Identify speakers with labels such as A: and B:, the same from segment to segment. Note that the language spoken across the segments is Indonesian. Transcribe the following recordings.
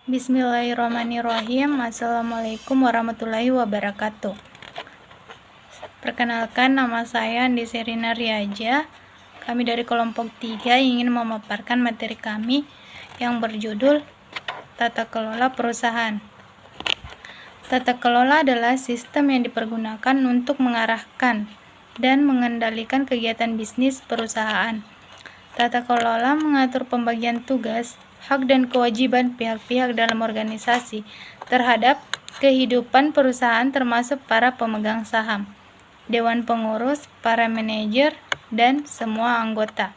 A: Bismillahirrahmanirrahim. Assalamualaikum warahmatullahi wabarakatuh. Perkenalkan, nama saya Andi Serina Riaja. Kami dari kelompok 3 ingin memaparkan materi kami yang berjudul Tata Kelola Perusahaan. Tata kelola adalah sistem yang dipergunakan untuk mengarahkan dan mengendalikan kegiatan bisnis perusahaan. Tata kelola mengatur pembagian tugas, hak dan kewajiban pihak-pihak dalam organisasi terhadap kehidupan perusahaan termasuk para pemegang saham, dewan pengurus, para manajer, dan semua anggota.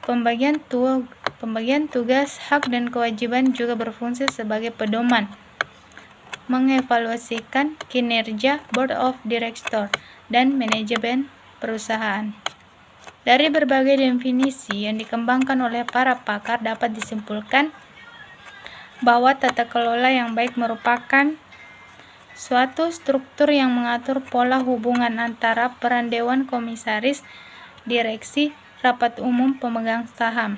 A: Pembagian tugas, hak dan kewajiban juga berfungsi sebagai pedoman mengevaluasikan kinerja Board of Directors dan manajemen perusahaan. Dari berbagai definisi yang dikembangkan oleh para pakar dapat disimpulkan bahwa tata kelola yang baik merupakan suatu struktur yang mengatur pola hubungan antara peran dewan komisaris, direksi, rapat umum pemegang saham.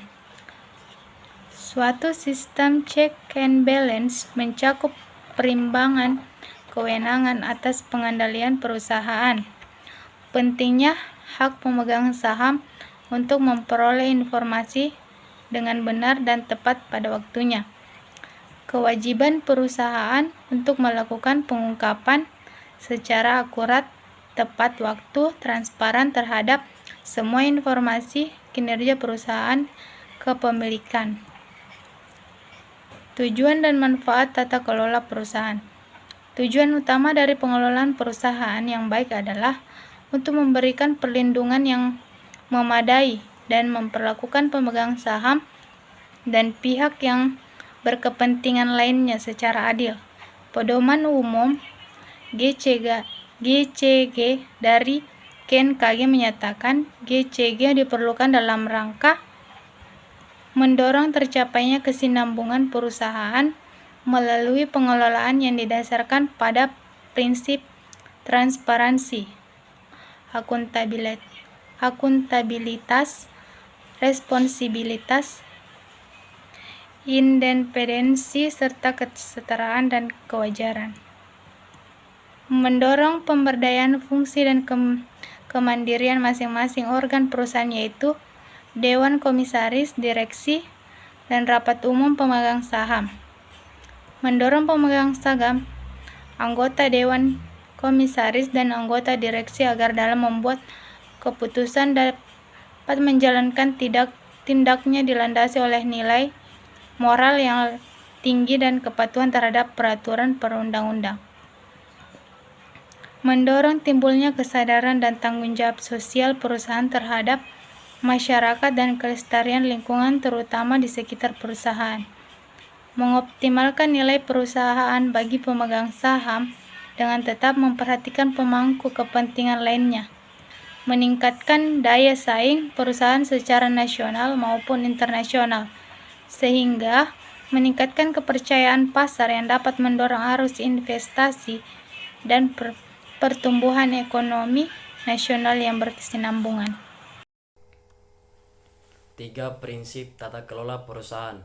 A: Suatu sistem check and balance mencakup perimbangan kewenangan atas pengendalian perusahaan. Pentingnya hak pemegang saham untuk memperoleh informasi dengan benar dan tepat pada waktunya. Kewajiban perusahaan untuk melakukan pengungkapan secara akurat, tepat waktu, transparan terhadap semua informasi kinerja perusahaan kepemilikan. Tujuan dan manfaat tata kelola perusahaan. Tujuan utama dari pengelolaan perusahaan yang baik adalah untuk memberikan perlindungan yang memadai dan memperlakukan pemegang saham dan pihak yang berkepentingan lainnya secara adil. Pedoman umum GCG dari Ken KG menyatakan GCG diperlukan dalam rangka mendorong tercapainya kesinambungan perusahaan melalui pengelolaan yang didasarkan pada prinsip transparansi, akuntabilitas, responsibilitas, independensi, serta kesetaraan dan kewajaran. Mendorong pemberdayaan fungsi dan kemandirian masing-masing organ perusahaan, yaitu dewan komisaris, direksi, dan rapat umum pemegang saham. Mendorong pemegang saham, anggota dewan komisaris, dan anggota direksi agar dalam membuat keputusan dapat menjalankan tindaknya dilandasi oleh nilai moral yang tinggi dan kepatuhan terhadap peraturan perundang-undang. Mendorong timbulnya kesadaran dan tanggung jawab sosial perusahaan terhadap masyarakat dan kelestarian lingkungan terutama di sekitar perusahaan. Mengoptimalkan nilai perusahaan bagi pemegang saham dengan tetap memperhatikan pemangku kepentingan lainnya. Meningkatkan daya saing perusahaan secara nasional maupun internasional, sehingga meningkatkan kepercayaan pasar yang dapat mendorong arus investasi dan pertumbuhan ekonomi nasional yang berkesinambungan.
B: 3 prinsip tata kelola perusahaan.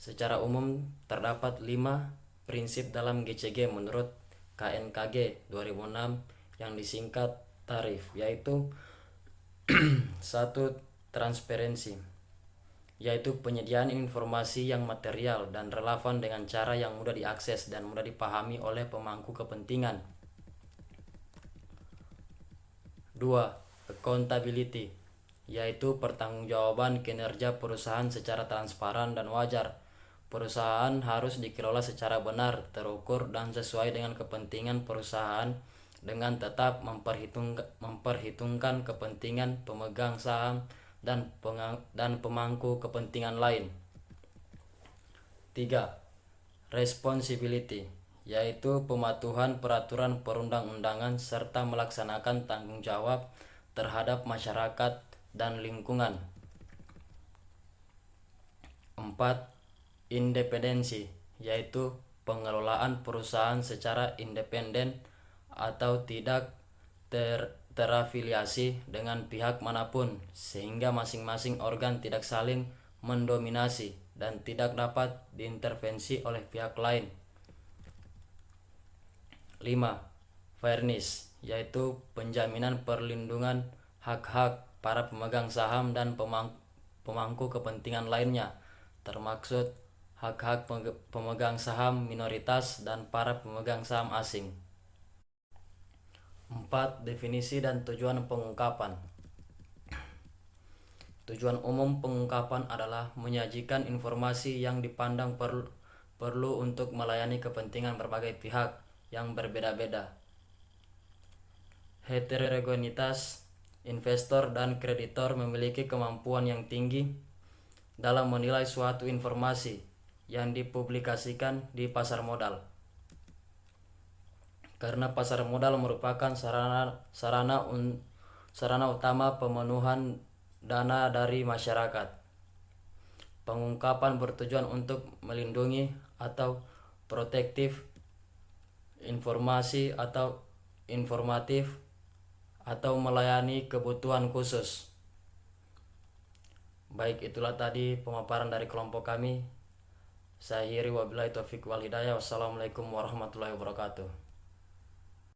B: Secara umum terdapat 5 prinsip dalam GCG menurut KNKG 2006 yang disingkat tarif, yaitu 1. Transparansi, yaitu penyediaan informasi yang material dan relevan dengan cara yang mudah diakses dan mudah dipahami oleh pemangku kepentingan. 2. Accountability, yaitu pertanggungjawaban kinerja perusahaan secara transparan dan wajar. Perusahaan harus dikelola secara benar, terukur, dan sesuai dengan kepentingan perusahaan dengan tetap memperhitungkan kepentingan pemegang saham dan pemangku kepentingan lain. 3. Responsibility, yaitu pematuhan peraturan perundang-undangan serta melaksanakan tanggung jawab terhadap masyarakat dan lingkungan. 4. Independensi, yaitu pengelolaan perusahaan secara independen atau tidak terafiliasi dengan pihak manapun, sehingga masing-masing organ tidak saling mendominasi dan tidak dapat diintervensi oleh pihak lain. 5. Fairness, yaitu penjaminan perlindungan hak-hak para pemegang saham dan pemangku kepentingan lainnya, termaksud hak-hak pemegang saham minoritas dan para pemegang saham asing. 4. Definisi dan tujuan pengungkapan. Tujuan umum pengungkapan adalah menyajikan informasi yang dipandang perlu untuk melayani kepentingan berbagai pihak yang berbeda-beda. Heterogenitas, investor dan kreditor memiliki kemampuan yang tinggi dalam menilai suatu informasi yang dipublikasikan di pasar modal, karena pasar modal merupakan sarana utama pemenuhan dana dari masyarakat. Pengungkapan bertujuan untuk melindungi atau protektif informasi atau informatif atau melayani kebutuhan khusus. Baik, itulah tadi pemaparan dari kelompok kami. Saya akhiri, wabillahi taufiq wal hidayah. Wassalamualaikum warahmatullahi wabarakatuh.